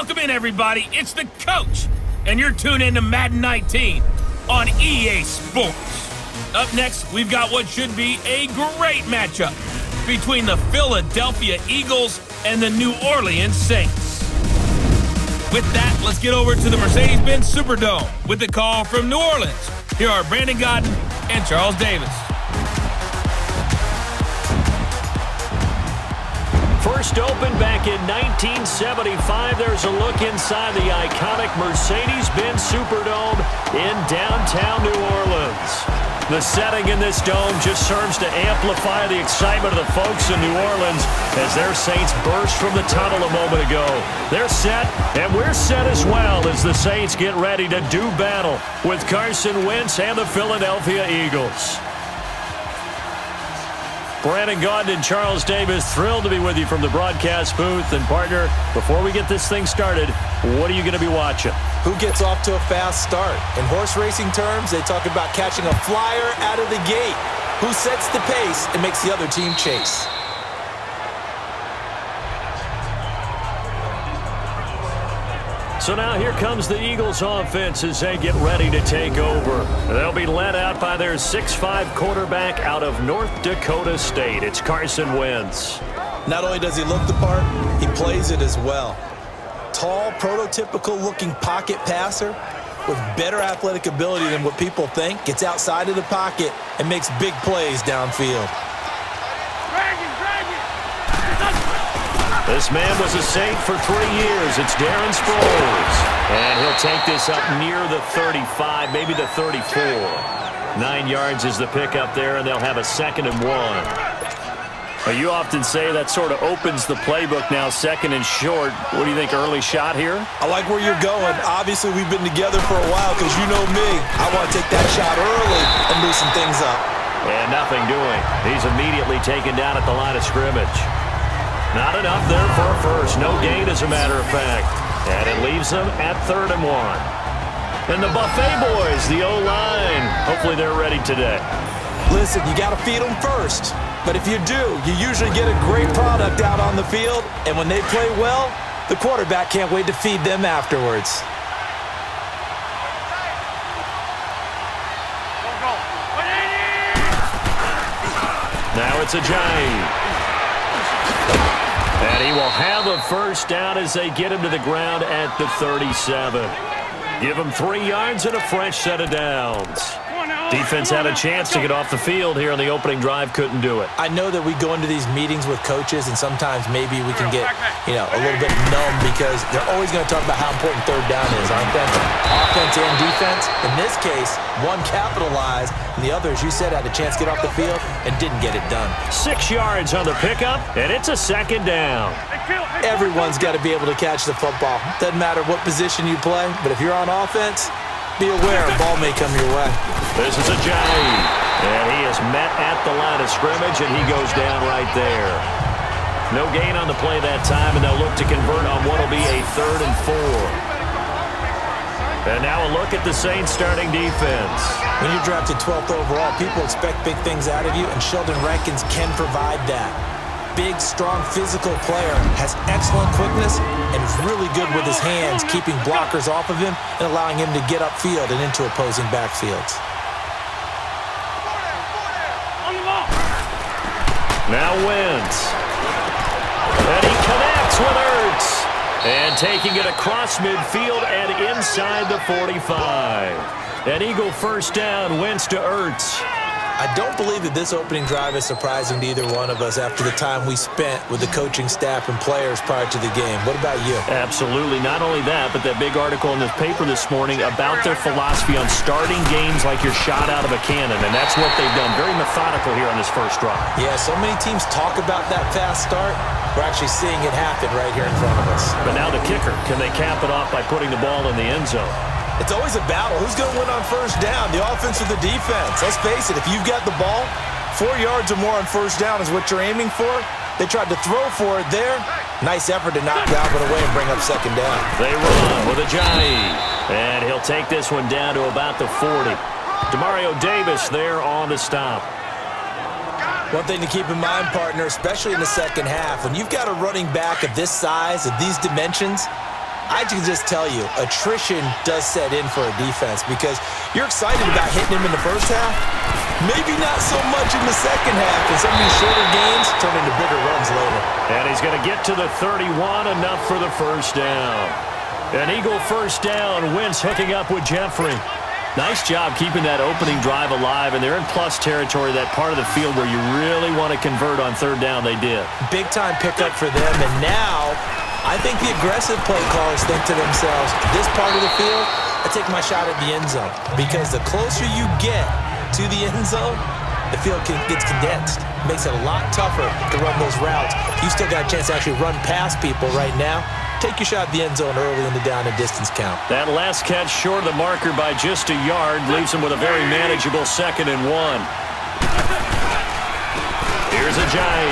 Welcome in, everybody. It's the coach, and you're tuned in to Madden 19 on EA Sports. Up next, we've got what should be a great matchup between the Philadelphia Eagles and the New Orleans Saints. With that, let's get over to the Mercedes-Benz Superdome with the call from New Orleans. Here are Brandon Godden and Charles Davis. First opened back in 1975, there's a look inside the iconic Mercedes-Benz Superdome in downtown New Orleans. The setting in this dome just serves to amplify the excitement of the folks in New Orleans as their Saints burst from the tunnel a moment ago. They're set, and we're set as well as the Saints get ready to do battle with Carson Wentz and the Philadelphia Eagles. Brandon Gaudin and Charles Davis, thrilled to be with you from the broadcast booth. And partner, before we get this thing started, what are you going to be watching? Who gets off to a fast start? In horse racing terms, they talk about catching a flyer out of the gate. Who sets the pace and makes the other team chase? So now here comes the Eagles offense as they get ready to take over. They'll be led out by their 6'5" quarterback out of North Dakota State. It's Carson Wentz. Not only does he look the part, he plays it as well. Tall, prototypical-looking pocket passer with better athletic ability than what people think. Gets outside of the pocket and makes big plays downfield. This man was a Saint for 3 years. It's Darren Sproles. And he'll take this up near the 35, maybe the 34. 9 yards is the pickup there, and they'll have a 2nd and 1. Well, you often say that sort of opens the playbook now, 2nd and short. What do you think, early shot here? I like where you're going. Obviously, we've been together for a while because you know me. I want to take that shot early and loosen things up. And nothing doing. He's immediately taken down at the line of scrimmage. Not enough there for a first. No gain, as a matter of fact. And it leaves them at 3rd and 1. And the Buffet boys, the O-line, hopefully they're ready today. Listen, you got to feed them first. But if you do, you usually get a great product out on the field. And when they play well, the quarterback can't wait to feed them afterwards. Now it's a Giant. And he will have a first down as they get him to the ground at the 37. Give him 3 yards and a fresh set of downs. Defense had a chance to get off the field here on the opening drive, couldn't do it. I know that we go into these meetings with coaches, and sometimes maybe we can get, a little bit numb because they're always going to talk about how important 3rd down is, aren't they? Offense and defense. In this case, one capitalized, and the other, as you said, had a chance to get off the field and didn't get it done. 6 yards on the pickup, and it's a 2nd down. Everyone's got to be able to catch the football. Doesn't matter what position you play, but if you're on offense, be aware a ball may come your way. This is a Giant, and he is met at the line of scrimmage, and he goes down right there. No gain on the play that time, and they'll look to convert on what will be a 3rd and 4. And now a look at the Saints starting defense. When you're drafted 12th overall, people expect big things out of you, and Sheldon Rankins can provide that. Big, strong, physical player, has excellent quickness, and is really good with his hands, keeping blockers off of him and allowing him to get upfield and into opposing backfields. Now Wentz. And he connects with Ertz. And taking it across midfield and inside the 45. An Eagle first down, Wentz to Ertz. I don't believe that this opening drive is surprising to either one of us after the time we spent with the coaching staff and players prior to the game. What about you? Absolutely. Not only that, but that big article in the paper this morning about their philosophy on starting games like you're shot out of a cannon, and that's what they've done. Very methodical here on this first drive. Yeah, so many teams talk about that fast start. We're actually seeing it happen right here in front of us. But now the kicker. Can they cap it off by putting the ball in the end zone? It's always a battle. Who's going to win on first down? The offense or the defense? Let's face it, if you've got the ball, 4 yards or more on first down is what you're aiming for. They tried to throw for it there. Nice effort to knock Galvin away and bring up 2nd down. They run with a Giant. And he'll take this one down to about the 40. Demario Davis there on the stop. One thing to keep in mind, partner, especially in the second half, when you've got a running back of this size, of these dimensions, I can just tell you, attrition does set in for a defense because you're excited about hitting him in the first half. Maybe not so much in the second half, and some of these shorter games turn into bigger runs later. And he's going to get to the 31, enough for the first down. An Eagle first down. Wentz hooking up with Jeffrey. Nice job keeping that opening drive alive, and they're in plus territory, that part of the field where you really want to convert on third down. They did. Big-time pickup for them, and now I think the aggressive play callers think to themselves, this part of the field, I take my shot at the end zone, because the closer you get to the end zone, the field gets condensed. It makes it a lot tougher to run those routes. You still got a chance to actually run past people right now. Take your shot at the end zone early in the down and distance count. That last catch short of the marker by just a yard leaves him with a very manageable 2nd and 1. Here's Ajayi,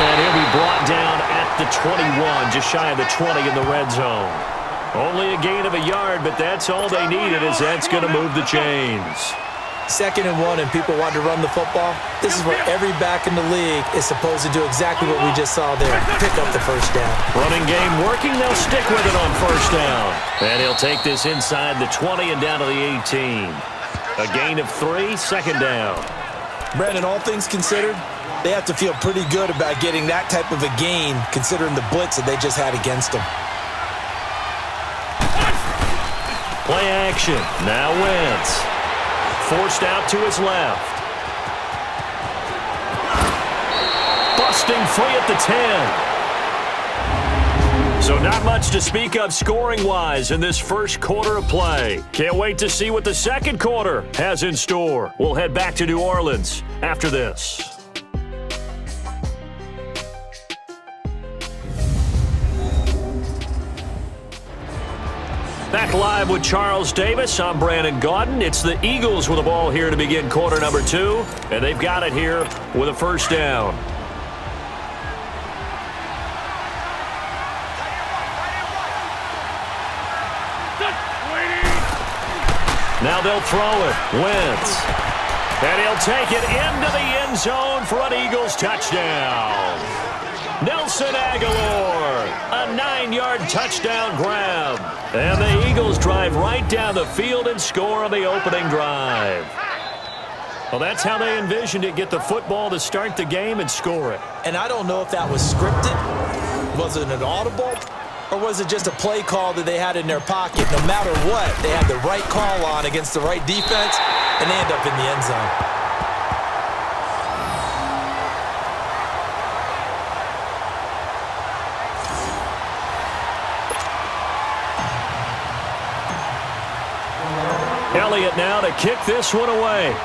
and he'll be brought down at the 21, just shy of the 20 in the red zone. Only a gain of a yard, but that's all they needed, as that's going to move the chains. 2nd and 1, and people want to run the football. This is where every back in the league is supposed to do exactly what we just saw there. Pick up the first down. Running game working. They'll stick with it on first down. And he'll take this inside the 20 and down to the 18. A gain of 3, 2nd down. Brandon, all things considered, they have to feel pretty good about getting that type of a gain, considering the blitz that they just had against them. Play action. Now Wentz. Forced out to his left. Busting free at the 10. So not much to speak of scoring-wise in this first quarter of play. Can't wait to see what the second quarter has in store. We'll head back to New Orleans after this. Back live with Charles Davis. I'm Brandon Gaudin. It's the Eagles with the ball here to begin quarter number 2, and they've got it here with a first down. Now they'll throw it. Wentz. And he'll take it into the end zone for an Eagles touchdown. Nelson Aguilar, a 9-yard touchdown grab. And the Eagles drive right down the field and score on the opening drive. Well, that's how they envisioned it, get the football to start the game and score it. And I don't know if that was scripted. Was it an audible? Or was it just a play call that they had in their pocket? No matter what, they had the right call on against the right defense, and they end up in the end zone. Elliott now to kick this one away.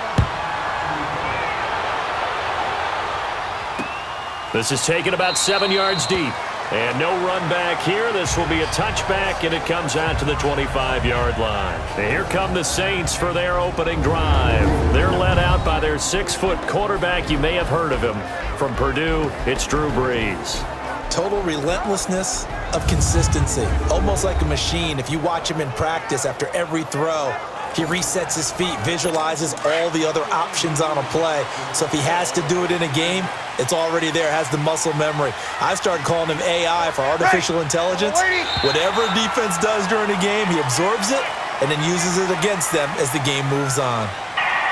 This is taken about 7 yards deep. And no run back here. This will be a touchback, and it comes out to the 25-yard line. And here come the Saints for their opening drive. They're led out by their 6-foot quarterback. You may have heard of him. From Purdue, it's Drew Brees. Total relentlessness of consistency. Almost like a machine. If you watch him in practice after every throw, he resets his feet, visualizes all the other options on a play. So if he has to do it in a game, it's already there, has the muscle memory. I started calling him AI for artificial intelligence. Whatever a defense does during a game, he absorbs it and then uses it against them as the game moves on.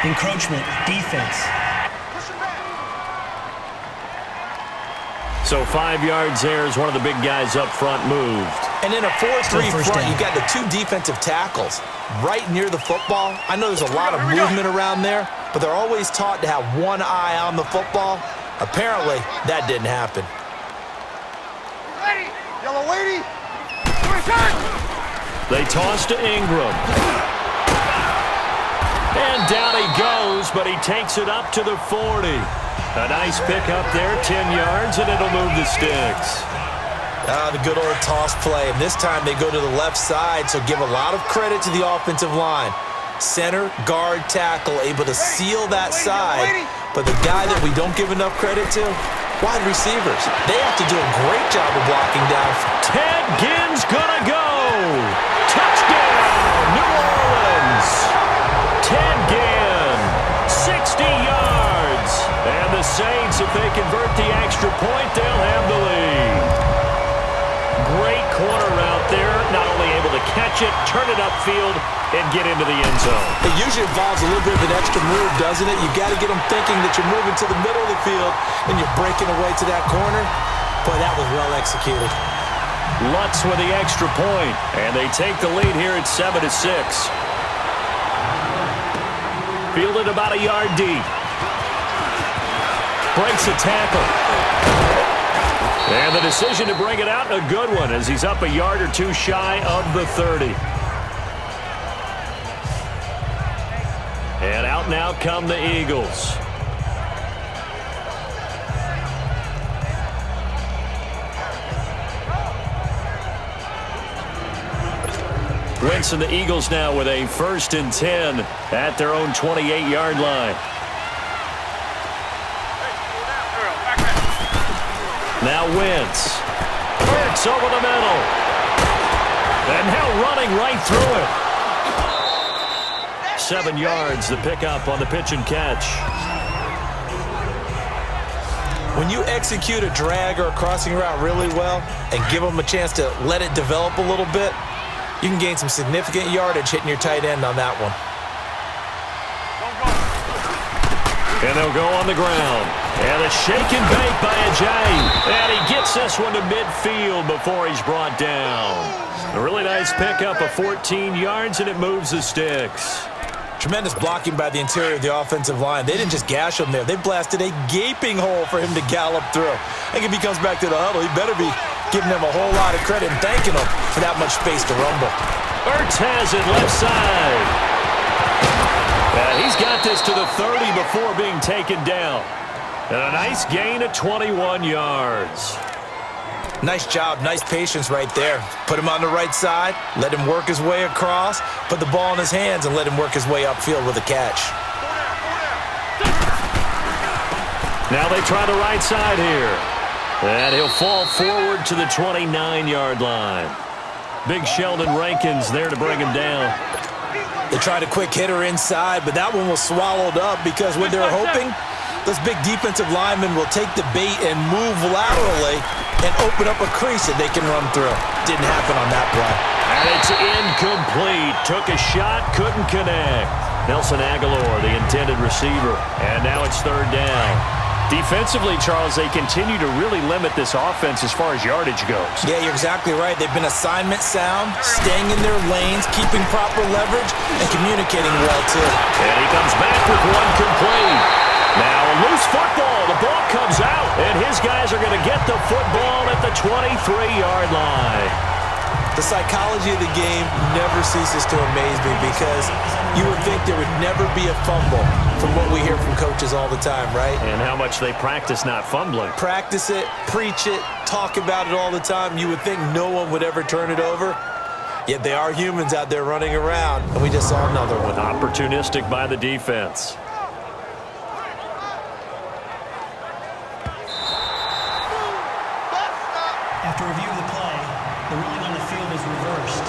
Encroachment, defense. So 5 yards there as one of the big guys up front moved. And in a 4-3 front, you got the 2 defensive tackles right near the football. I know there's a lot of movement around there, but they're always taught to have one eye on the football. Apparently, that didn't happen. Ready, yellow lady. They toss to Ingram. And down he goes, but he takes it up to the 40. A nice pickup there, 10 yards, and it'll move the sticks. The good old toss play. And this time they go to the left side, so give a lot of credit to the offensive line. Center, guard, tackle, able to seal that side. But the guy that we don't give enough credit to, wide receivers. They have to do a great job of blocking down. Ted Ginn's gonna go. Touchdown, New Orleans. Ted Ginn, 60 yards. And the Saints, if they convert the extra point, they'll have the lead. Great corner route there. Not only able to catch it, turn it upfield, and get into the end zone. It usually involves a little bit of an extra move, doesn't it? You've got to get them thinking that you're moving to the middle of the field and you're breaking away to that corner. Boy, that was well executed. Lutz with the extra point, and they take the lead here at 7-6. Fielded about a yard deep. Breaks a tackle. And the decision to bring it out, a good one, as he's up a yard or two shy of the 30. And out now come the Eagles. Wentz and the Eagles now with a 1st and 10 at their own 28-yard line. Now Wentz. Hurts over the middle. And now running right through it. 7 yards, the pickup on the pitch and catch. When you execute a drag or a crossing route really well and give them a chance to let it develop a little bit, you can gain some significant yardage hitting your tight end on that one. And they'll go on the ground. And a shake and bake by Ajayi. And he gets this one to midfield before he's brought down. A really nice pickup of 14 yards, and it moves the sticks. Tremendous blocking by the interior of the offensive line. They didn't just gash him there. They blasted a gaping hole for him to gallop through. I think if he comes back to the huddle, he better be giving them a whole lot of credit and thanking them for that much space to rumble. Ertz has it left side. And he's got this to the 30 before being taken down. And a nice gain of 21 yards. Nice job, nice patience right there. Put him on the right side, let him work his way across, put the ball in his hands, and let him work his way upfield with a catch. Now they try the right side here. And he'll fall forward to the 29-yard line. Big Sheldon Rankins there to bring him down. They tried a quick hitter inside, but that one was swallowed up because what they're hoping, those big defensive linemen will take the bait and move laterally and open up a crease that they can run through. Didn't happen on that play. And it's incomplete. Took a shot, couldn't connect. Nelson Aguilar, the intended receiver. And now it's 3rd down. Defensively, Charles, they continue to really limit this offense as far as yardage goes. Yeah, you're exactly right. They've been assignment sound, staying in their lanes, keeping proper leverage, and communicating well, too. And he comes back with one complete. Now a loose football. The ball comes out, and his guys are going to get the football at the 23-yard line. The psychology of the game never ceases to amaze me because you would think there would never be a fumble from what we hear from coaches all the time, right? And how much they practice not fumbling. Practice it, preach it, talk about it all the time. You would think no one would ever turn it over. Yet they are humans out there running around, and we just saw another one. Opportunistic by the defense. After review of the play, the ruling on the field is reversed.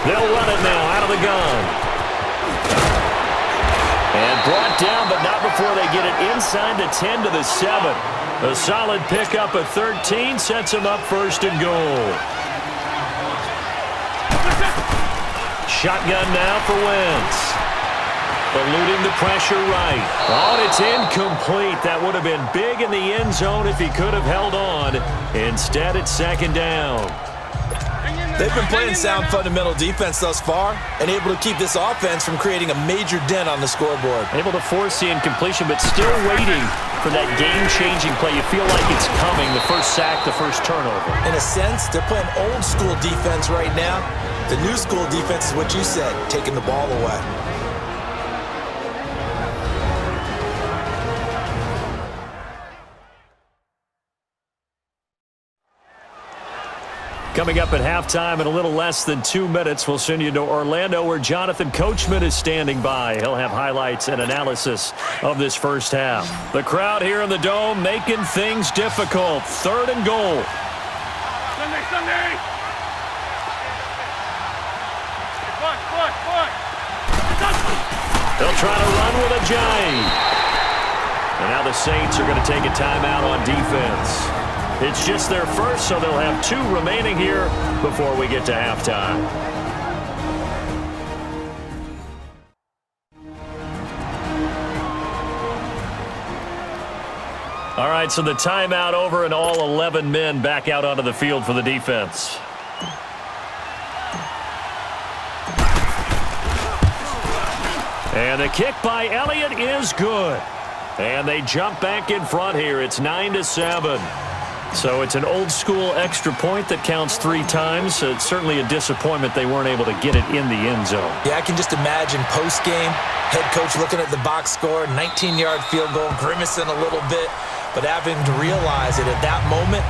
They'll run it now out of the gun. And brought down, but not before they get it inside the 10 to the 7. A solid pickup of 13 sets them up 1st and goal. Shotgun now for Wentz. Eluding the pressure right. Oh, and it's incomplete. That would have been big in the end zone if he could have held on. Instead, it's 2nd down. They've been playing sound fundamental defense thus far and able to keep this offense from creating a major dent on the scoreboard. Able to force the incompletion, but still waiting for that game-changing play. You feel like it's coming, the first sack, the first turnover. In a sense, they're playing old-school defense right now. The new school defense is what you said, taking the ball away. Coming up at halftime in a little less than 2 minutes, we'll send you to Orlando where Jonathan Coachman is standing by. He'll have highlights and analysis of this first half. The crowd here in the Dome making things difficult. 3rd and goal. Sunday! They'll try to run with a giant. And now the Saints are going to take a timeout on defense. It's just their first, so they'll have 2 remaining here before we get to halftime. All right, so the timeout over and all 11 men back out onto the field for the defense. And the kick by Elliott is good. And they jump back in front here. It's 9-7. So it's an old-school extra point that counts 3 times. So it's certainly a disappointment they weren't able to get it in the end zone. Yeah, I can just imagine post-game, head coach looking at the box score, 19-yard field goal, grimacing a little bit, but having to realize that at that moment,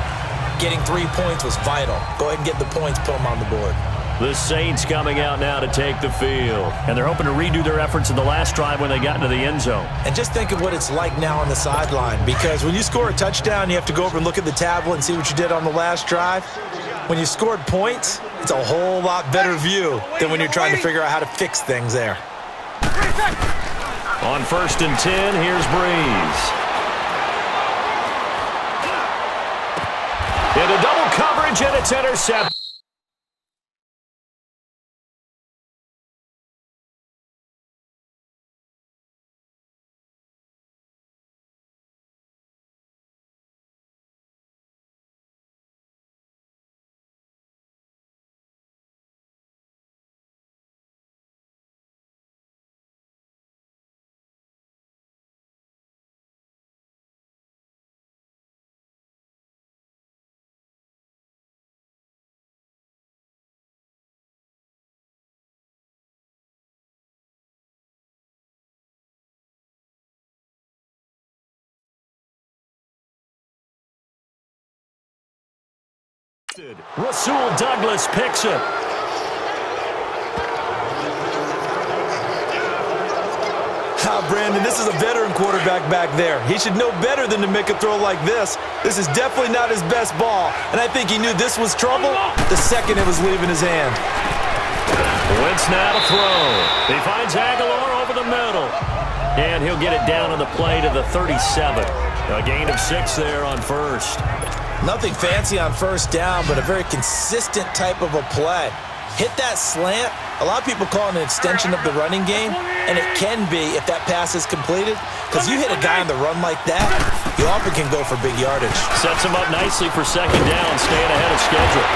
getting 3 points was vital. Go ahead and get the points, put them on the board. The Saints coming out now to take the field. And they're hoping to redo their efforts in the last drive when they got into the end zone. And just think of what it's like now on the sideline, because when you score a touchdown, you have to go over and look at the tablet and see what you did on the last drive. When you scored points, it's a whole lot better view than when you're trying to figure out how to fix things there. On 1st and 10, here's Brees. Into double coverage, and it's intercepted. Rasul Douglas picks it. Brandon, this is a veteran quarterback back there. He should know better than to make a throw like this. This is definitely not his best ball, and I think he knew this was trouble the second it was leaving his hand. Wentz now to throw. He finds Aguilar over the middle, and he'll get it down on the play to the 37. A gain of 6 there on first. Nothing fancy on first down, but a very consistent type of a play. Hit that slant. A lot of people call it an extension of the running game, and it can be if that pass is completed, because you hit a guy on the run like that, you often can go for big yardage. Sets him up nicely for 2nd down, staying ahead of schedule.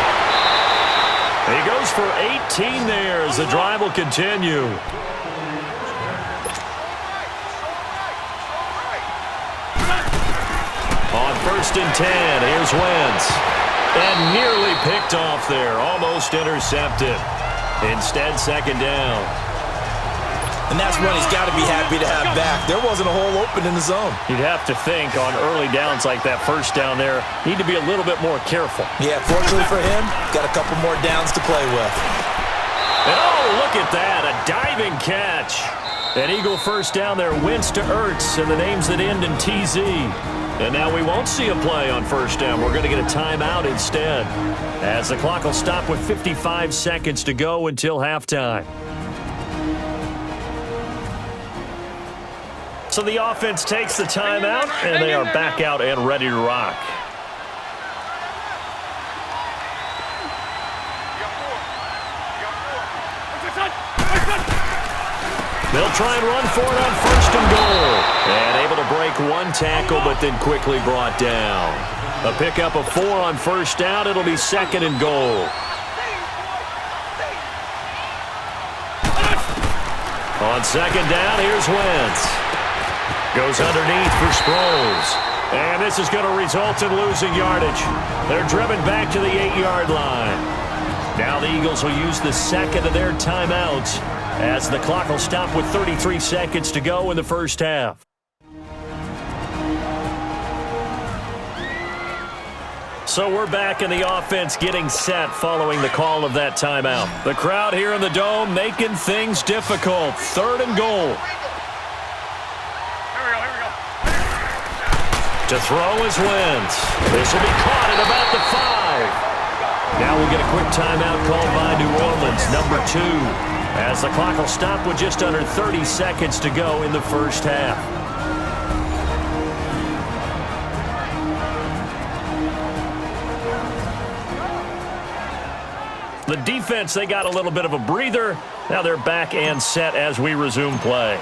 He goes for 18 there as the drive will continue. On 1st and 10, here's Wentz. And nearly picked off there, almost intercepted. Instead, 2nd down. And that's one he's got to be happy to have back. There wasn't a hole open in the zone. You'd have to think on early downs like that first down there, need to be a little bit more careful. Yeah, fortunately for him, got a couple more downs to play with. And oh, look at that, a diving catch. An Eagle first down there, Wentz to Ertz, and the names that end in TZ. And now we won't see a play on first down. We're going to get a timeout instead, as the clock will stop with 55 seconds to go until halftime. So the offense takes the timeout, and they are back out and ready to rock. They'll try and run for it on 1st and goal. And able to break one tackle, but then quickly brought down. A pickup of 4 on 1st down. It'll be 2nd and goal. On 2nd down, here's Wentz. Goes underneath for Sproles. And this is going to result in losing yardage. They're driven back to the 8-yard line. Now the Eagles will use the 2nd of their timeouts, as the clock will stop with 33 seconds to go in the first half. So we're back in the offense getting set following the call of that timeout. The crowd here in the Dome making things difficult. 3rd and goal. Here we go. To throw is Wentz. This will be caught at about the 5. Now we'll get a quick timeout called by New Orleans, number 2. as the clock will stop with just under 30 seconds to go in the first half. The defense, they got a little bit of a breather. Now they're back and set as we resume play.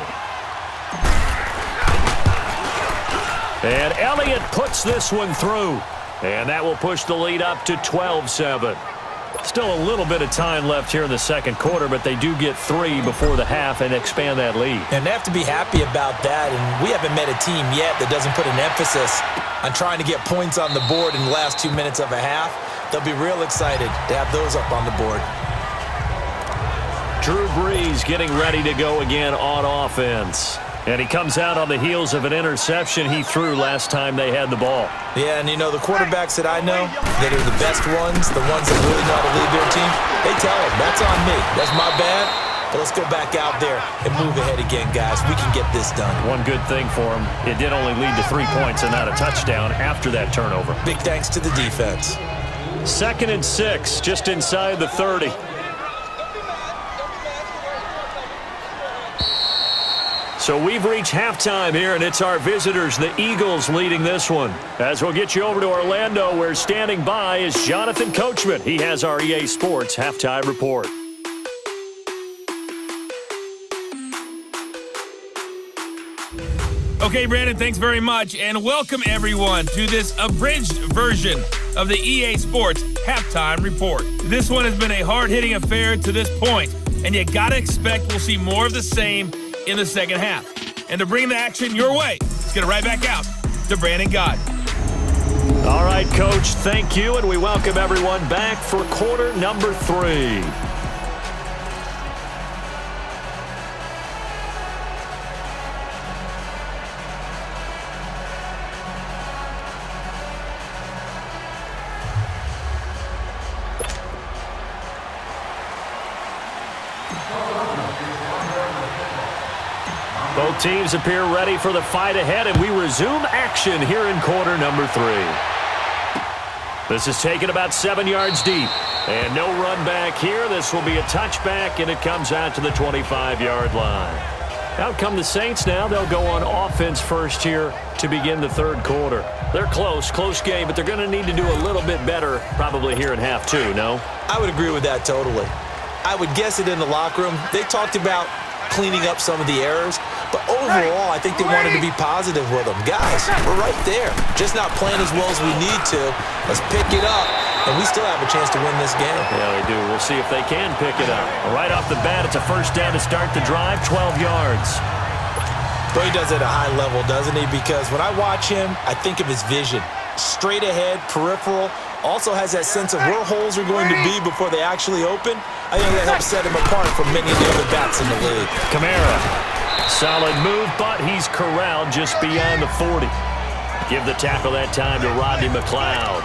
And Elliott puts this one through. And that will push the lead up to 12-7. Still a little bit of time left here in the second quarter, but they do get 3 before the half and expand that lead. And they have to be happy about that. And we haven't met a team yet that doesn't put an emphasis on trying to get points on the board in the last 2 minutes of a half. They'll be real excited to have those up on the board. Drewbrees getting ready to go again on offense. And he comes out on the heels of an interception he threw last time they had the ball. Yeah, and you know, the quarterbacks that I know that are the best ones, the ones that really know how to lead their team, they tell them, that's on me. That's my bad. But let's go back out there and move ahead again, guys. We can get this done. One good thing for him, it did only lead to 3 points and not a touchdown after that turnover. Big thanks to the defense. 2nd and 6, just inside the 30. So we've reached halftime here, and it's our visitors, the Eagles, leading this one. As we'll get you over to Orlando, where standing by is Jonathan Coachman. He has our EA Sports halftime report. Okay, Brandon, thanks very much, and welcome everyone to this abridged version of the EA Sports halftime report. This one has been a hard-hitting affair to this point, and you gotta expect we'll see more of the same in the second half. And to bring the action your way, let's get it right back out to Brandon Gott. All right, Coach, thank you, and we welcome everyone back for quarter number 3. Both teams appear ready for the fight ahead, and we resume action here in quarter number 3. This is taken about 7 yards deep, and no run back here. This will be a touchback, and it comes out to the 25-yard line. Out come the Saints now. They'll go on offense first here to begin the third quarter. They're close game, but they're going to need to do a little bit better probably here in half 2, no? I would agree with that totally. I would guess it in the locker room. They talked about cleaning up some of the errors, but overall, I think they wanted to be positive with them. Guys, we're right there. Just not playing as well as we need to. Let's pick it up, and we still have a chance to win this game. Yeah, they do. We'll see if they can pick it up. Right off the bat, it's a first down to start the drive, 12 yards. But he does it at a high level, doesn't he? Because when I watch him, I think of his vision. Straight ahead, peripheral, also has that sense of where holes are going to be before they actually open. I think that helps set him apart from many of the other backs in the league. Kamara, solid move, but he's corralled just beyond the 40. Give the tackle that time to Rodney McLeod.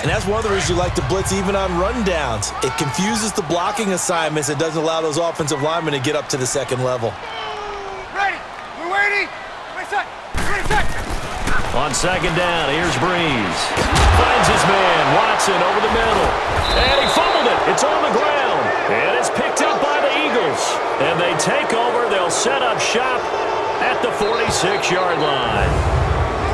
And that's one of the reasons you like to blitz even on rundowns. It confuses the blocking assignments. It doesn't allow those offensive linemen to get up to the second level. Ready. We're waiting. Wait a sec. On second down, here's Brees. Finds his man, Watson, over the middle. And he fumbled it. It's on the ground. And it's picked up by the Eagles. And they take over. They'll set up shop at the 46-yard line.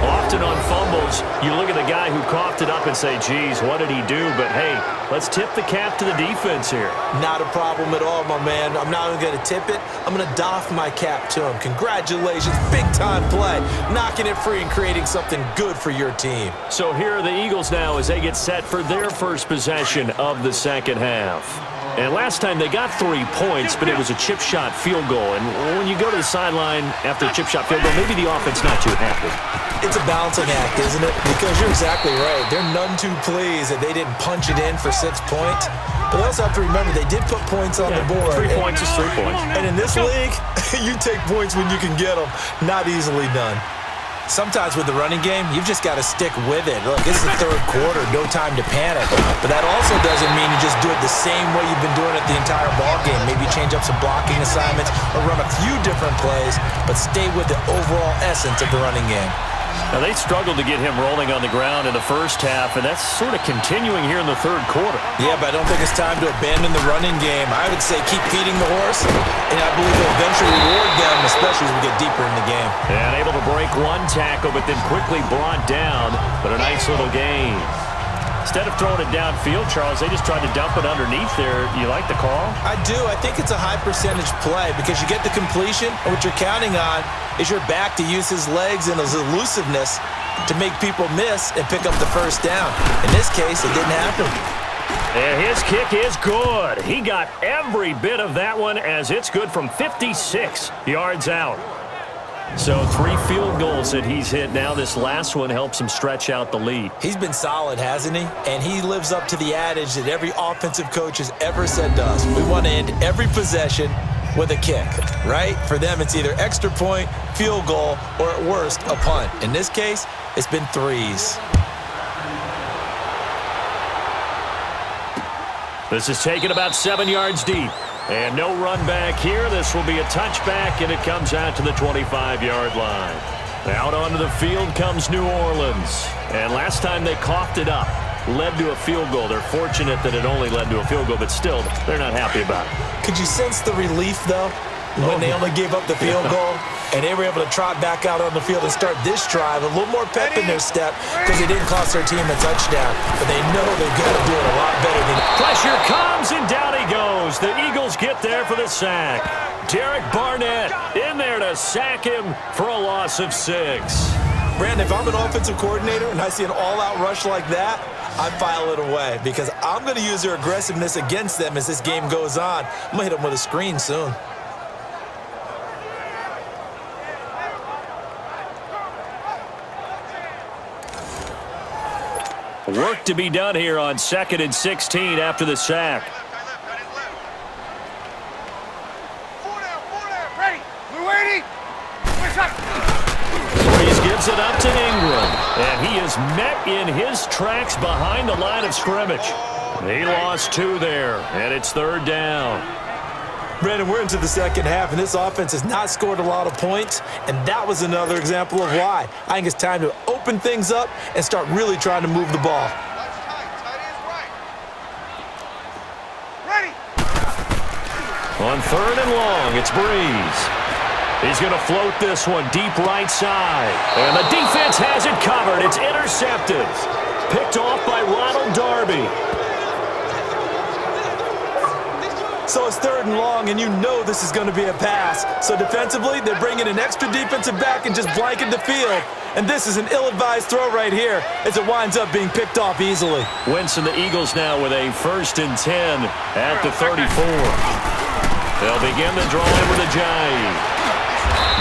Often on fumbles, you look at the guy who coughed it up and say, geez, what did he do? But, hey, let's tip the cap to the defense here. Not a problem at all, my man. I'm not even going to tip it. I'm going to doff my cap to him. Congratulations. Big-time play. Knocking it free and creating something good for your team. So here are the Eagles now as they get set for their first possession of the second half. And last time they got 3 points, but it was a chip shot field goal. And when you go to the sideline after a chip shot field goal, maybe the offense not too happy. It's a balancing act, isn't it? Because you're exactly right. They're none too pleased that they didn't punch it in for 6 points. But they also have to remember they did put points on the board. 3 points is 3 points. And in this league, you take points when you can get them. Not easily done. Sometimes with the running game, you've just got to stick with it. Look, it's the third quarter, no time to panic. But that also doesn't mean you just do it the same way you've been doing it the entire ball game. Maybe change up some blocking assignments or run a few different plays, but stay with the overall essence of the running game. Now, they struggled to get him rolling on the ground in the first half, and that's sort of continuing here in the third quarter. Yeah, but I don't think it's time to abandon the running game. I would say keep feeding the horse, and I believe it'll eventually reward them, especially as we get deeper in the game. And able to break one tackle, but then quickly brought down, but a nice little gain. Instead of throwing it downfield, Charles, they just tried to dump it underneath there. You like the call? I do. I think it's a high-percentage play because you get the completion, and what you're counting on is your back to use his legs and his elusiveness to make people miss and pick up the first down. In this case, it didn't happen. And his kick is good. He got every bit of that one as it's good from 56 yards out. So 3 field goals that he's hit now. This last one helps him stretch out the lead. He's been solid, hasn't he? And he lives up to the adage that every offensive coach has ever said to us. We want to end every possession with a kick, right? For them, it's either extra point, field goal, or at worst, a punt. In this case, it's been 3s. This is taken about 7 yards deep. And no run back here. This will be a touchback, and it comes out to the 25-yard line. Out onto the field comes New Orleans. And last time they coughed it up, led to a field goal. They're fortunate that it only led to a field goal, but still, they're not happy about it. Could you sense the relief, though, when they only gave up the field goal? And they were able to trot back out on the field and start this drive. A little more pep in their step because they didn't cost their team a touchdown. But they know they've got to do it a lot better than... Pressure comes, and down he goes. The Eagles get there for the sack. Derek Barnett in there to sack him for a loss of 6. Brandon, if I'm an offensive coordinator and I see an all-out rush like that, I file it away because I'm going to use their aggressiveness against them as this game goes on. I'm going to hit them with a screen soon. Work to be done here on 2nd and 16 after the sack. Ready. We're waiting. Brees gives it up to Ingram. And he is met in his tracks behind the line of scrimmage. He lost 2 there, and it's 3rd down. Brandon, we're into the second half, and this offense has not scored a lot of points, and that was another example of why. I think it's time to open things up and start really trying to move the ball. Ready. On 3rd and long, it's Brees. He's going to float this one deep right side. And the defense has it covered. It's intercepted. Picked off by Ronald Darby. So it's 3rd and long, and you know this is going to be a pass. So defensively, they're bringing an extra defensive back and just blanket the field. And this is an ill-advised throw right here as it winds up being picked off easily. Winston, the Eagles now with a 1st and 10 at the 34. They'll begin the drive with a jive.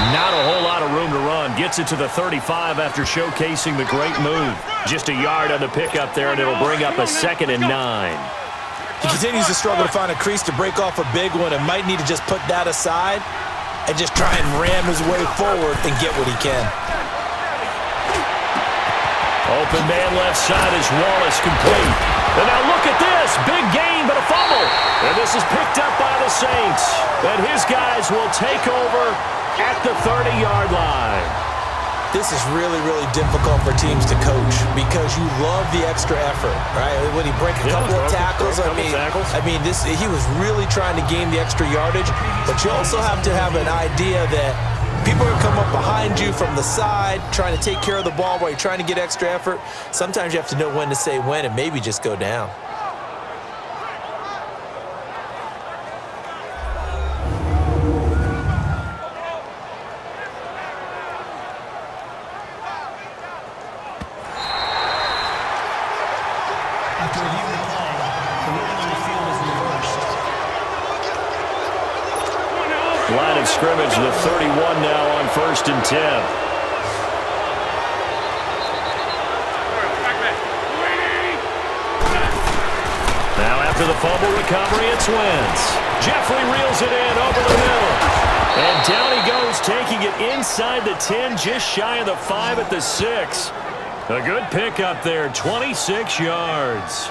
Not a whole lot of room to run. Gets it to the 35 after showcasing the great move. Just a yard on the pickup there, and it'll bring up a 2nd and 9. He continues to struggle to find a crease to break off a big one and might need to just put that aside and just try and ram his way forward and get what he can. Open man left side is Wallace complete. And now look at this. Big gain, but a fumble. And this is picked up by the Saints. And his guys will take over at the 30-yard line. This is really, really difficult for teams to coach because you love the extra effort, right? When he break a couple of tackles, he was really trying to gain the extra yardage, but you also have to have an idea that people are going to come up behind you from the side, trying to take care of the ball while you're trying to get extra effort. Sometimes you have to know when to say when and maybe just go down. After reviewing the play, the ruling on the field is reversed. Line of scrimmage, the 31 now on 1st and 10. Now after the fumble recovery, it's Wentz. Jeffrey reels it in over the middle. And down he goes, taking it inside the 10, just shy of the 5 at the 6. A good pickup there, 26 yards.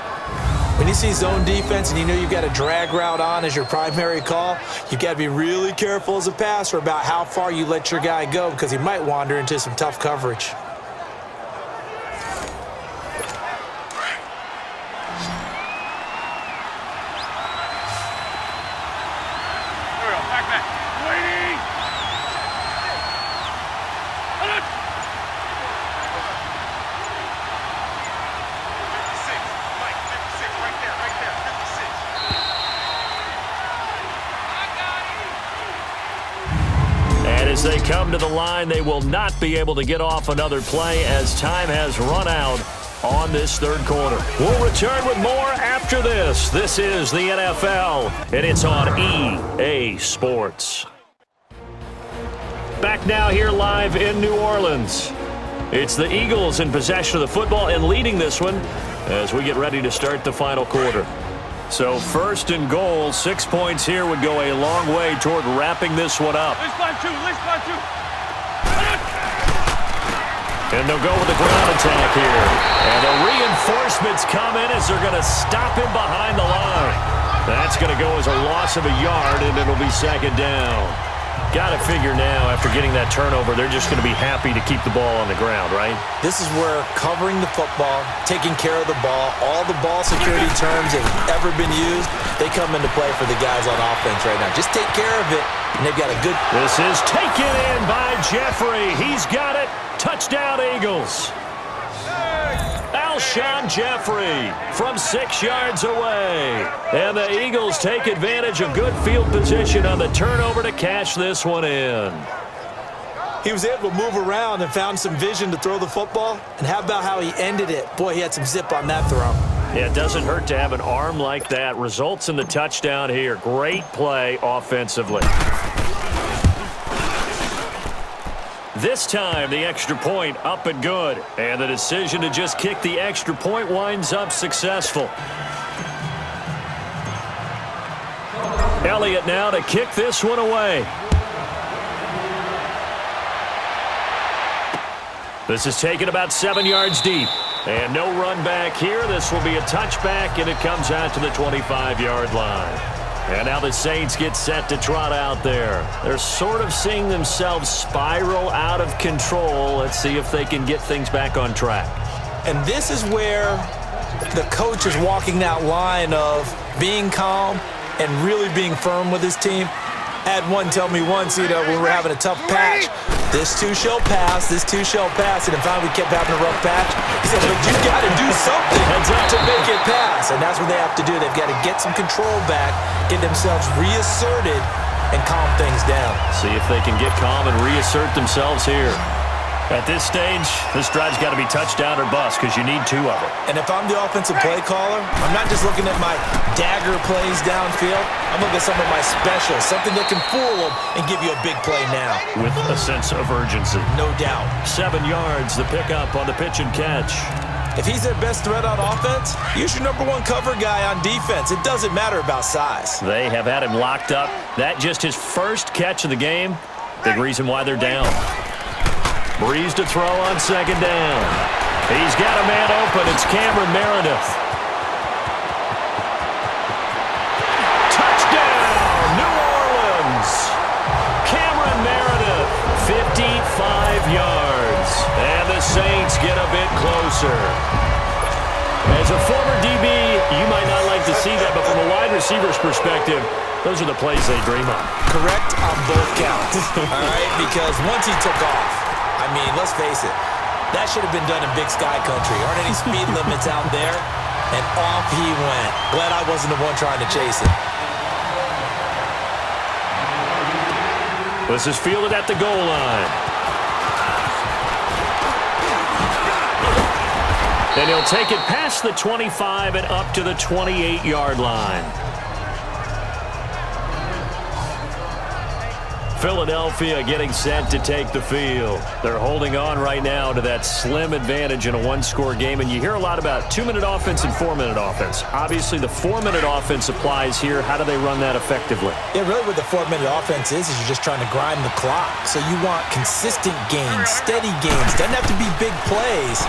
When you see zone defense and you know you've got a drag route on as your primary call, you've got to be really careful as a passer about how far you let your guy go because he might wander into some tough coverage. they come to the line, they will not be able to get off another play as time has run out on this third quarter. We'll return with more after this. This is the NFL, and it's on EA Sports. Back now here live in New Orleans. It's the Eagles in possession of the football and leading this one as we get ready to start the final quarter. So first and goal, 6 points here would go a long way toward wrapping this one up. And they'll go with a ground attack here. And the reinforcements come in as they're going to stop him behind the line. That's going to go as a loss of a yard, and it'll be second down. Got to figure now, after getting that turnover, they're just going to be happy to keep the ball on the ground, right? This is where covering the football, taking care of the ball, all the ball security terms that have ever been used, they come into play for the guys on offense right now. Just take care of it, and they've got a good... This is taken in by Jeffrey. He's got it. Touchdown, Eagles. Alshon Jeffrey from 6 yards away. And the Eagles take advantage of good field position on the turnover to cash this one in. He was able to move around and found some vision to throw the football. And how about how he ended it? Boy, he had some zip on that throw. Yeah, it doesn't hurt to have an arm like that. Results in the touchdown here. Great play offensively. This time, the extra point up and good. And the decision to just kick the extra point winds up successful. Elliott now to kick this one away. This is taken about 7 yards deep. And no run back here. This will be a touchback, and it comes out to the 25-yard line. And now the Saints get set to trot out there. They're sort of seeing themselves spiral out of control. Let's see if they can get things back on track. And this is where the coach is walking that line of being calm and really being firm with his team. I had one tell me once, when we were having a tough patch, this too shall pass, this too shall pass. And then finally we kept having a rough patch. He said, but you got to do something to make it pass. And that's what they have to do. They've got to get some control back, get themselves reasserted, and calm things down. See if they can get calm and reassert themselves here. At this stage, this drive's got to be touchdown or bust because you need 2 of it. And if I'm the offensive play caller, I'm not just looking at my dagger plays downfield. I'm looking at some of my specials, something that can fool them and give you a big play now. With a sense of urgency. No doubt. 7 yards, the pickup on the pitch and catch. If he's their best threat on offense, use your #1 cover guy on defense. It doesn't matter about size. They have had him locked up. That just his first catch of the game. Big reason why they're down. Brees to throw on second down. He's got a man open. It's Cameron Meredith. Touchdown, New Orleans. Cameron Meredith, 55 yards. And the Saints get a bit closer. As a former DB, you might not like to see that, but from a wide receiver's perspective, those are the plays they dream of. Correct on both counts, all right? Because once he took off, I mean, let's face it, that should have been done in Big Sky Country. Aren't any speed limits out there? And off he went. Glad I wasn't the one trying to chase it. This is fielded at the goal line. And he'll take it past the 25 and up to the 28-yard line. Philadelphia getting set to take the field. They're holding on right now to that slim advantage in a 1-score game, and you hear a lot about 2-minute offense and 4-minute offense. Obviously, the 4-minute offense applies here. How do they run that effectively? Yeah, really what the 4-minute offense is you're just trying to grind the clock. So you want consistent gains, steady gains. Doesn't have to be big plays,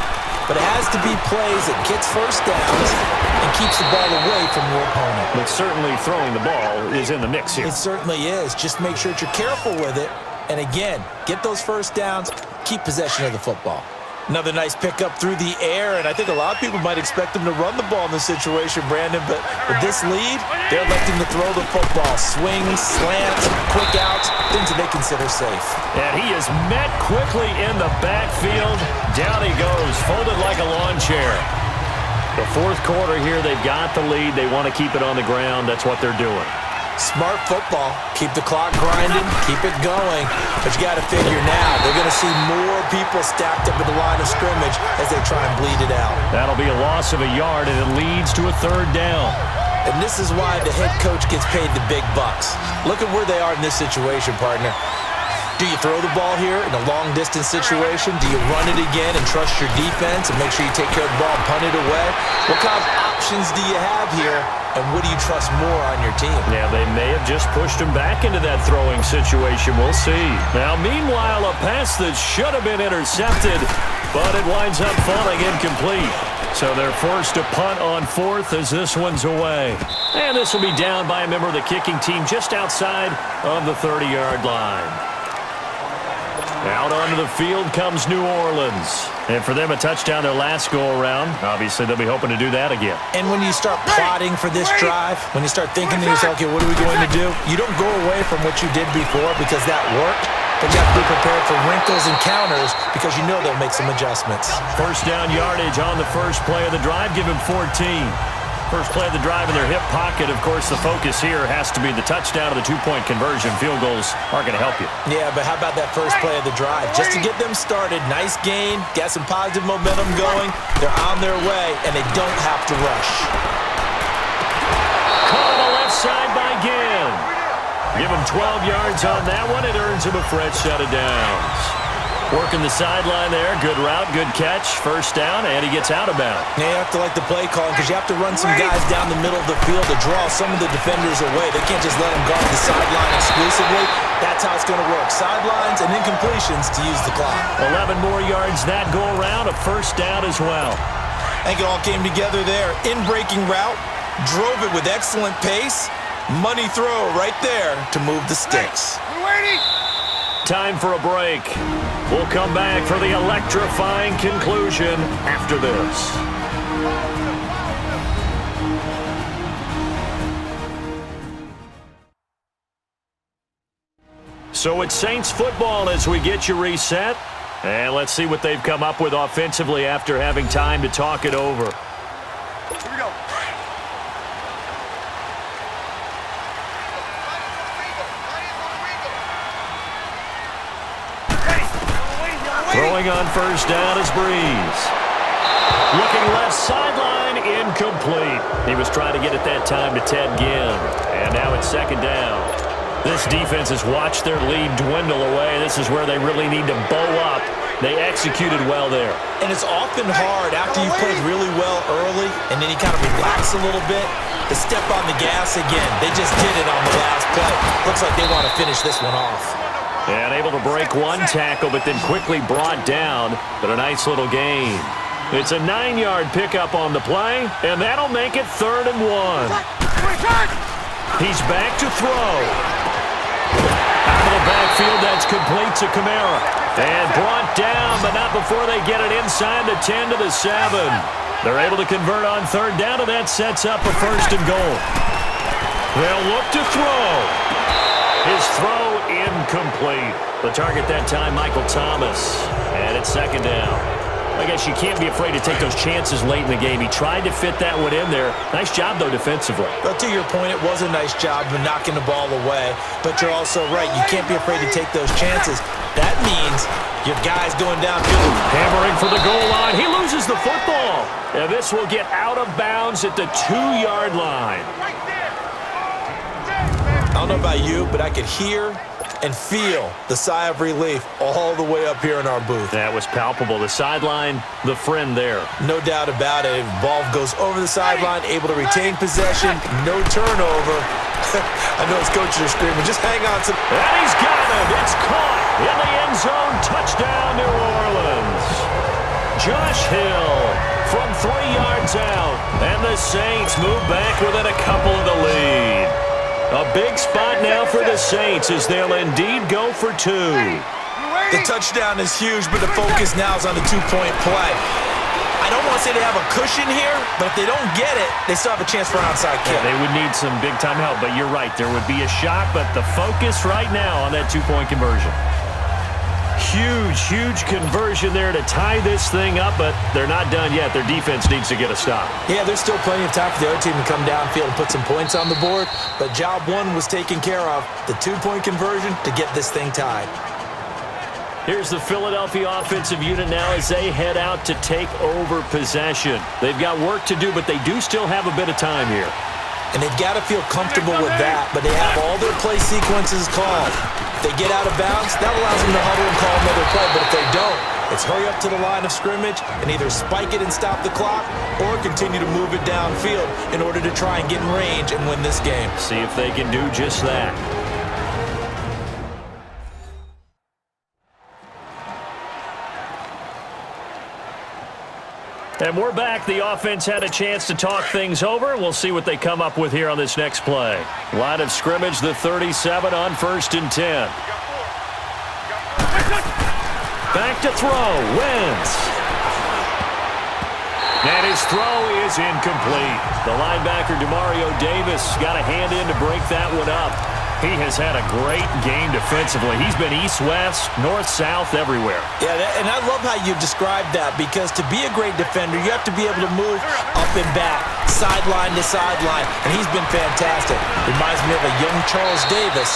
but it has to be plays that gets first downs and keeps the ball away from your opponent. But certainly throwing the ball is in the mix here. It certainly is. Just make sure that you're careful with it. And again, get those first downs, keep possession of the football. Another nice pickup through the air, and I think a lot of people might expect them to run the ball in this situation, Brandon, but with this lead, they're electing to throw the football. Swings, slants, quick outs, things that they consider safe. And he is met quickly in the backfield. Down he goes, folded like a lawn chair. The fourth quarter here, they've got the lead. They want to keep it on the ground. That's what they're doing. Smart football. Keep the clock grinding, keep it going. But you got to figure now, they're going to see more people stacked up at the line of scrimmage as they try and bleed it out. That'll be a loss of a yard, and it leads to a third down. And this is why the head coach gets paid the big bucks. Look at where they are in this situation, partner. Do you throw the ball here in a long-distance situation? Do you run it again and trust your defense and make sure you take care of the ball and punt it away? What kind of options do you have here, and what do you trust more on your team? Yeah, they may have just pushed him back into that throwing situation. We'll see. Now, meanwhile, a pass that should have been intercepted, but it winds up falling incomplete. So they're forced to punt on fourth as this one's away. And this will be down by a member of the kicking team just outside of the 30-yard line. Out onto the field comes New Orleans. And for them, a touchdown their last go-around. Obviously, they'll be hoping to do that again. And when you start plotting for this drive, when you start thinking to yourself, okay, what are we going to do? You don't go away from what you did before because that worked, but you have to be prepared for wrinkles and counters because you know they'll make some adjustments. First down yardage on the first play of the drive. Give him 14. First play of the drive in their hip pocket. Of course, the focus here has to be the touchdown or the two-point conversion. Field goals aren't going to help you. Yeah, but how about that first play of the drive? Just to get them started, nice gain, got some positive momentum going. They're on their way, and they don't have to rush. Caught on the left side by Ginn. Give him 12 yards on that one. It earns him a fresh set of downs. Working the sideline there. Good route, good catch. First down, and he gets out of bounds. Yeah, you have to like the play calling because you have to run some guys down the middle of the field to draw some of the defenders away. They can't just let them guard the sideline exclusively. That's how it's going to work. Sidelines and incompletions to use the clock. 11 more yards that go around. A first down as well. I think it all came together there. In-breaking route, drove it with excellent pace. Money throw right there to move the sticks. We're waiting. Time for a break. We'll come back for the electrifying conclusion after this. So it's Saints football as we get you reset. And let's see what they've come up with offensively after having time to talk it over. Here we go. Throwing on first down is Brees. Looking left sideline, incomplete. He was trying to get it that time to Ted Ginn. And now it's second down. This defense has watched their lead dwindle away. This is where they really need to bow up. They executed well there. And it's often hard after you've played really well early and then you kind of relax a little bit to step on the gas again. They just did it on the last play. Looks like they want to finish this one off. And able to break one tackle, but then quickly brought down. But a nice little gain. It's a 9-yard pickup on the play, and that'll make it 3rd and 1. He's back to throw. Out of the backfield, that's complete to Kamara. And brought down, but not before they get it inside the 10 to the 7. They're able to convert on 3rd down, and that sets up a 1st and goal. They'll look to throw. His throw incomplete. The target that time, Michael Thomas. And it's 2nd down. I guess you can't be afraid to take those chances late in the game. He tried to fit that one in there. Nice job, though, defensively. Well, to your point, it was a nice job of knocking the ball away. But you're also right. You can't be afraid to take those chances. That means your guy's going downfield. Hammering for the goal line. He loses the football. And this will get out of bounds at the 2-yard line. I don't know about you, but I could hear and feel the sigh of relief all the way up here in our booth. That was palpable. The sideline, the friend there. No doubt about it. Ball goes over the sideline, able to retain possession, no turnover. I know his coaches are screaming, just hang on to... And he's got it. It's caught in the end zone. Touchdown, New Orleans. Josh Hill from 3 yards out. And the Saints move back within a couple of the lead. A big spot now for the Saints as they'll indeed go for 2. The touchdown is huge, but the focus now is on the 2-point play. I don't want to say they have a cushion here, but if they don't get it, they still have a chance for an onside kick. They would need some big-time help, but you're right. There would be a shot, but the focus right now on that 2-point conversion. Huge conversion there to tie this thing up, but they're not done yet. Their defense needs to get a stop. Yeah, there's still plenty of time for the other team to come downfield and put some points on the board, but job one was taken care of. The two-point conversion to get this thing tied. Here's the Philadelphia offensive unit now as they head out to take over possession. They've got work to do, but they do still have a bit of time here. And they've got to feel comfortable with that, but they have all their play sequences called. If they get out of bounds, that allows them to huddle and call another play, but if they don't, it's hurry up to the line of scrimmage and either spike it and stop the clock or continue to move it downfield in order to try and get in range and win this game. See if they can do just that. And we're back. The offense had a chance to talk things over. We'll see what they come up with here on this next play. Line of scrimmage, the 37 on 1st and 10. Back to throw. Wins. And his throw is incomplete. The linebacker, Demario Davis, got a hand in to break that one up. He has had a great game defensively. He's been east-west, north-south, everywhere. Yeah, and I love how you described that, because to be a great defender, you have to be able to move up and back, sideline to sideline, and he's been fantastic. Reminds me of a young Charles Davis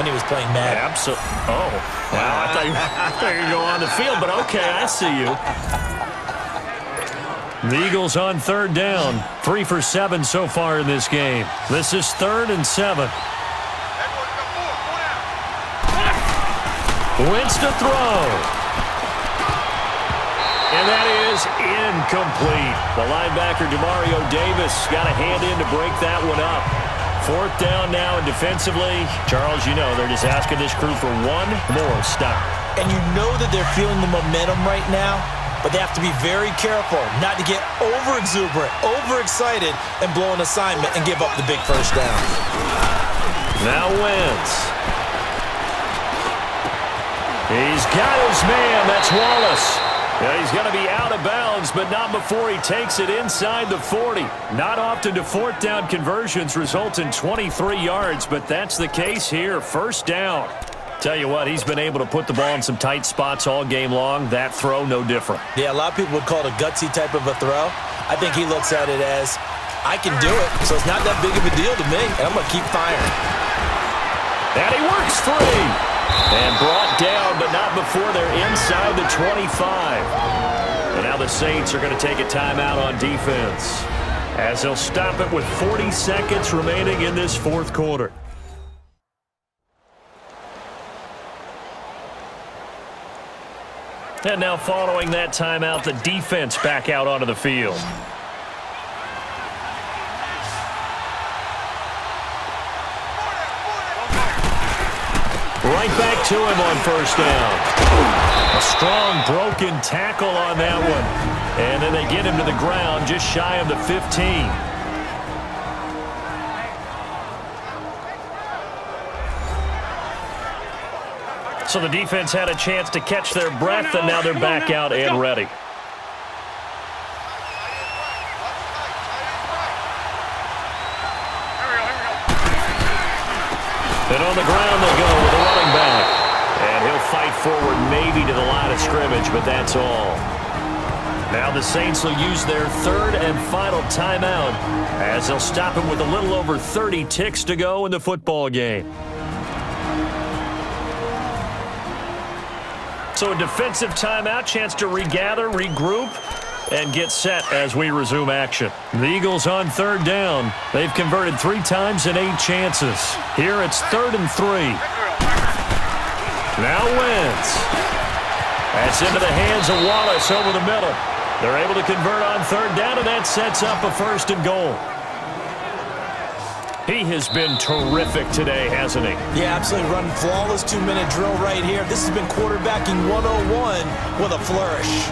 when he was playing Madden. Absolutely. Oh, wow. I thought you were going to go on the field, but okay, I see you. The Eagles on 3rd down. 3 for 7 so far in this game. This is 3rd and 7. Wentz to throw. And that is incomplete. The linebacker, Demario Davis, got a hand in to break that one up. 4th down now, and defensively, Charles, you know, they're just asking this crew for one more stop. And you know that they're feeling the momentum right now, but they have to be very careful not to get over-exuberant, overexcited, and blow an assignment and give up the big first down. Now Wentz. He's got his man. That's Wallace. Yeah, he's going to be out of bounds, but not before he takes it inside the 40. Not often do 4th down conversions result in 23 yards, but that's the case here. 1st down. Tell you what, he's been able to put the ball in some tight spots all game long. That throw, no different. Yeah, a lot of people would call it a gutsy type of a throw. I think he looks at it as, I can do it, so it's not that big of a deal to me, and I'm going to keep firing. And he works free. And brought down, but not before they're inside the 25. And now the Saints are going to take a timeout on defense, as they'll stop it with 40 seconds remaining in this 4th quarter. And now following that timeout, the defense back out onto the field. Right back to him on 1st down. A strong broken tackle on that one. And then they get him to the ground just shy of the 15. So the defense had a chance to catch their breath, and now they're back out and ready. And on the ground they go with a running back. And he'll fight forward maybe to the line of scrimmage, but that's all. Now the Saints will use their 3rd and final timeout, as they'll stop him with a little over 30 ticks to go in the football game. So a defensive timeout, chance to regather, regroup, and get set as we resume action. The Eagles on 3rd down. They've converted 3 times in 8 chances. Here it's 3rd and 3. Now Wentz. That's into the hands of Wallace over the middle. They're able to convert on 3rd down, and that sets up a 1st and goal. He has been terrific today, hasn't he? Yeah, absolutely. Running flawless 2-minute drill right here. This has been quarterbacking 101 with a flourish.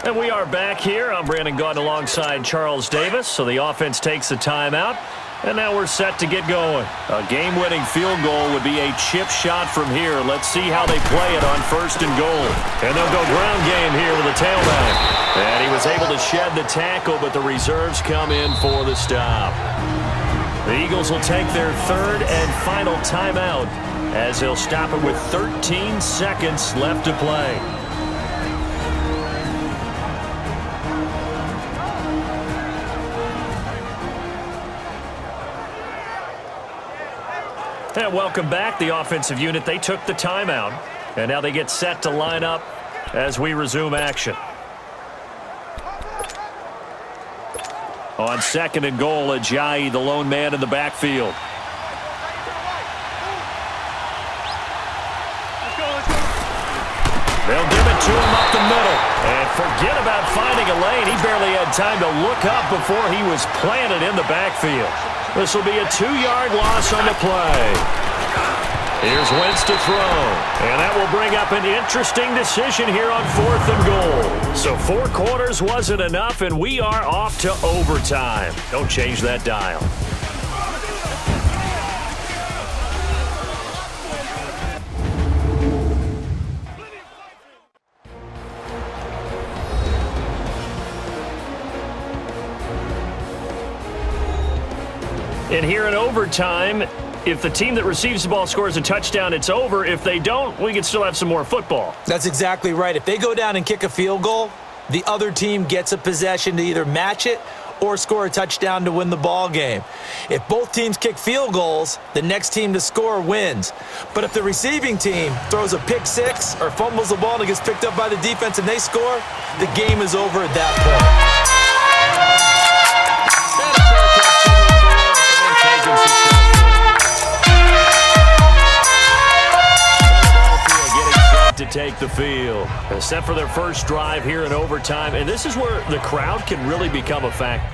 And we are back here. I'm Brandon Gaudin alongside Charles Davis. So the offense takes a timeout And now we're set to get going. A game-winning field goal would be a chip shot from here. Let's see how they play it on 1st and goal. And they'll go ground game here with a tailback. And he was able to shed the tackle, but the reserves come in for the stop. The Eagles will take their 3rd and final timeout as they'll stop it with 13 seconds left to play. And welcome back. The offensive unit, they took the timeout. And now they get set to line up as we resume action. On 2nd and goal, Ajayi, the lone man in the backfield. They'll give it to him up the middle. And forget about finding a lane. He barely had time to look up before he was planted in the backfield. This will be a 2-yard loss on the play. Here's Wentz to throw. And that will bring up an interesting decision here on 4th and goal. So 4 quarters wasn't enough, and we are off to overtime. Don't change that dial. And here in overtime, if the team that receives the ball scores a touchdown, it's over. If they don't, we can still have some more football. That's exactly right. If they go down and kick a field goal, the other team gets a possession to either match it or score a touchdown to win the ball game. If both teams kick field goals, the next team to score wins. But if the receiving team throws a pick six or fumbles the ball and it gets picked up by the defense and they score, the game is over at that point. To take the field. They're set for their first drive here in overtime, and this is where the crowd can really become a factor.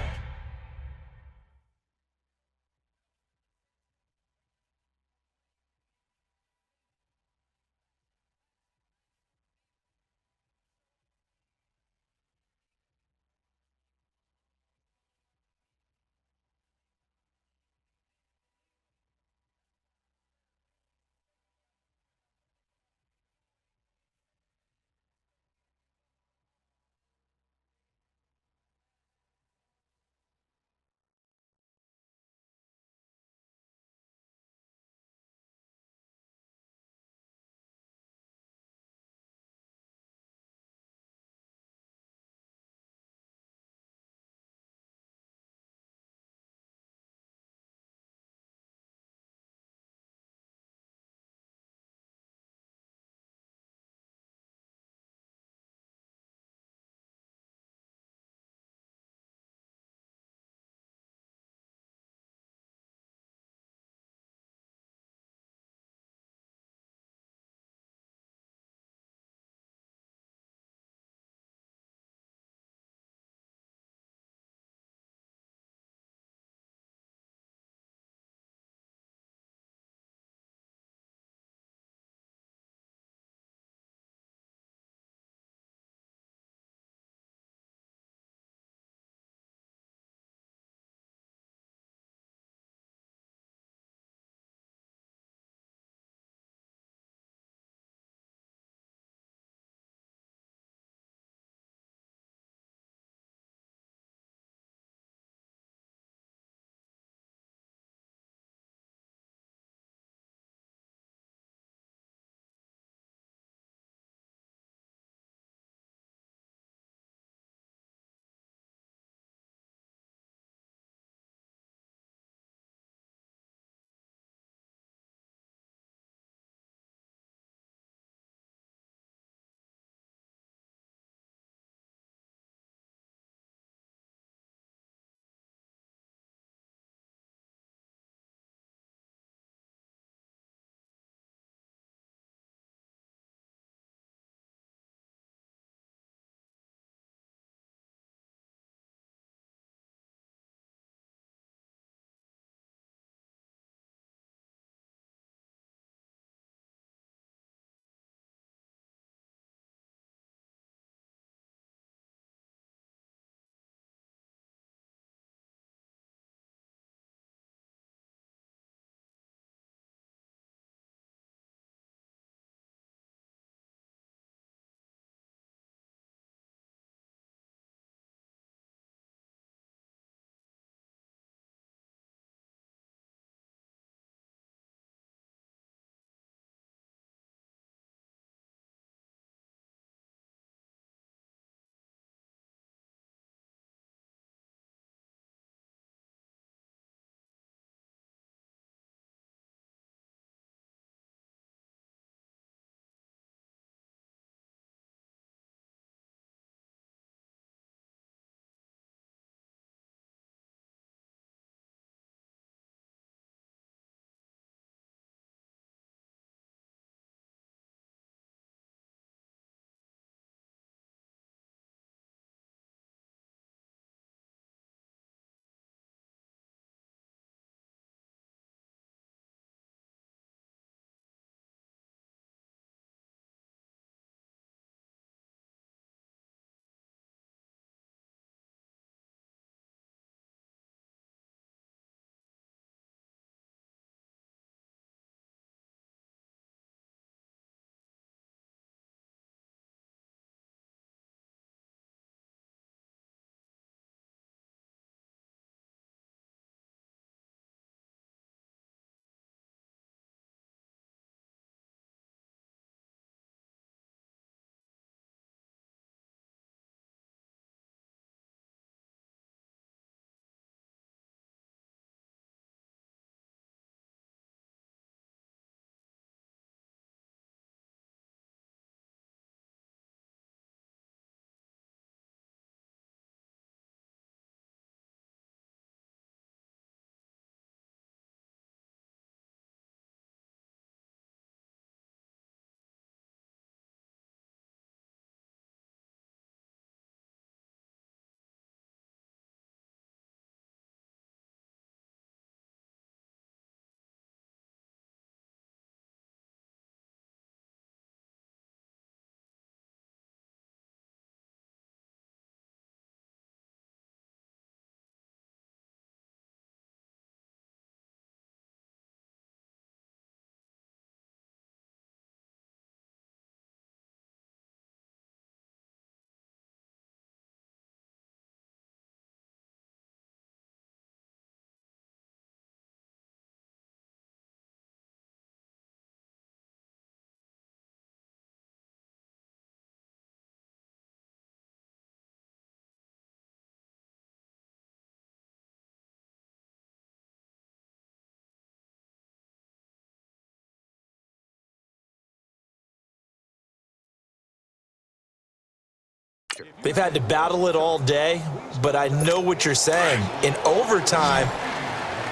pressure. They've had to battle it all day, but I know what you're saying. In overtime,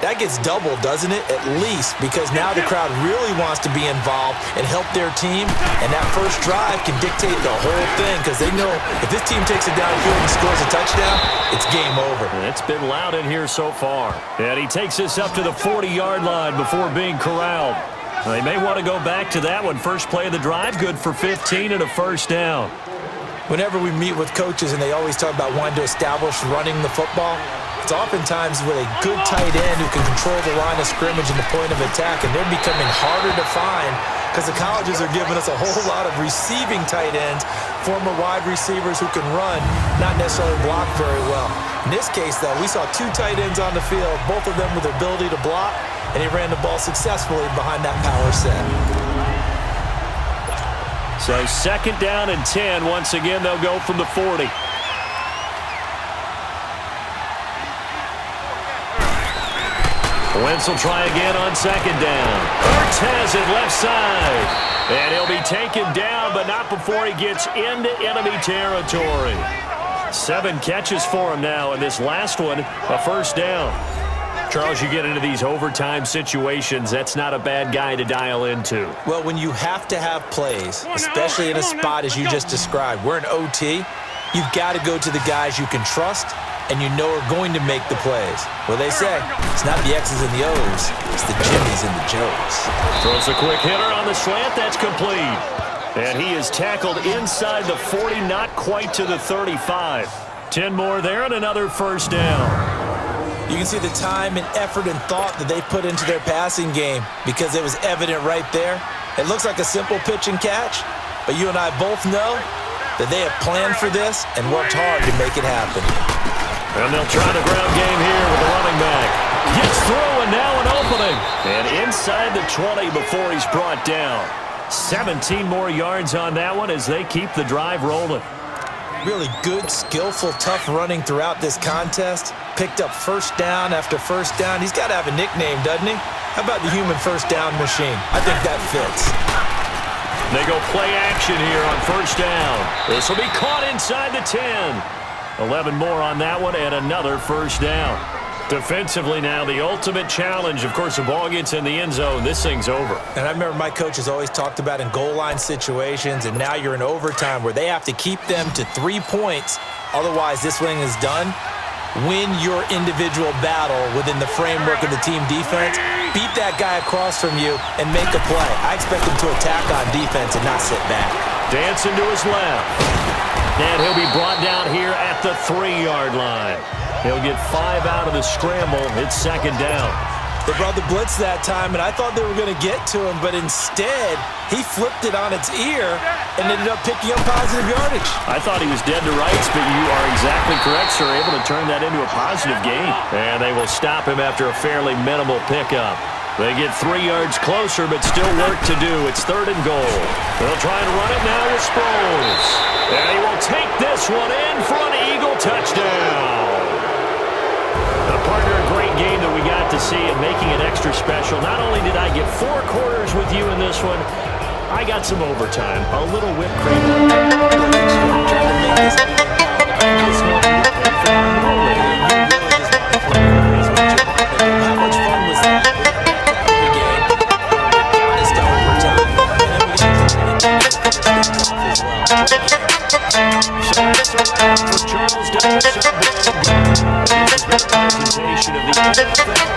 that gets doubled, doesn't it? At least, because now the crowd really wants to be involved and help their team, and that first drive can dictate the whole thing because they know if this team takes it downfield and scores a touchdown, it's game over. It's been loud in here so far. And he takes this up to the 40-yard line before being corralled. They may want to go back to that one. First play of the drive, good for 15 and a first down. Whenever we meet with coaches and they always talk about wanting to establish running the football, it's oftentimes with a good tight end who can control the line of scrimmage and the point of attack, and they're becoming harder to find because the colleges are giving us a whole lot of receiving tight ends, former wide receivers who can run, not necessarily block very well. In this case, though, we saw two tight ends on the field, both of them with the ability to block, and he ran the ball successfully behind that power set. So second down and 10. Once again, they'll go from the 40. Wentz will try again on second down. Hurts has it left side. And he'll be taken down, but not before he gets into enemy territory. 7 catches for him now, and this last one, a first down. Charles, you get into these overtime situations, that's not a bad guy to dial into. Well, when you have to have plays, especially in a spot as you just described, we're in OT, you've got to go to the guys you can trust and you know are going to make the plays. Well, they say, it's not the X's and the O's, it's the Jimmys and the Joes. Throws a quick hitter on the slant, that's complete. And he is tackled inside the 40, not quite to the 35. 10 more there and another first down. You can see the time and effort and thought that they put into their passing game because it was evident right there. It looks like a simple pitch and catch, but you and I both know that they have planned for this and worked hard to make it happen. And they'll try the ground game here with the running back. Gets through and now an opening. And inside the 20 before he's brought down. 17 more yards on that one as they keep the drive rolling. Really good, skillful, tough running throughout this contest. Picked up first down after first down. He's got to have a nickname, doesn't he? How about the human first down machine? I think that fits. They go play action here on first down. This will be caught inside the 10. 11 more on that one and another first down. Defensively now, the ultimate challenge. Of course, the ball gets in the end zone. This thing's over. And I remember my coaches always talked about in goal line situations, and now you're in overtime where they have to keep them to 3 points. Otherwise, this thing is done. Win your individual battle within the framework of the team defense. Beat that guy across from you and make a play. I expect him to attack on defense and not sit back. Dancing to his left. And he'll be brought down here at the 3-yard line. He'll get 5 out of the scramble. It's second down. They brought the blitz that time, and I thought they were going to get to him, but instead, he flipped it on its ear and ended up picking up positive yardage. I thought he was dead to rights, but you are exactly correct, sir. Able to turn that into a positive gain. And they will stop him after a fairly minimal pickup. They get 3 yards closer, but still work to do. It's 3rd and goal. They'll try to run it now with Sproles. And he will take this one in for an Eagle touchdown. Partner, a great game that we got to see and making it extra special. Not only did I get 4 quarters with you in this one, I got some overtime. A little whipped cream. How much fun was that? For Charles Davis, this is the presentation of the NFL.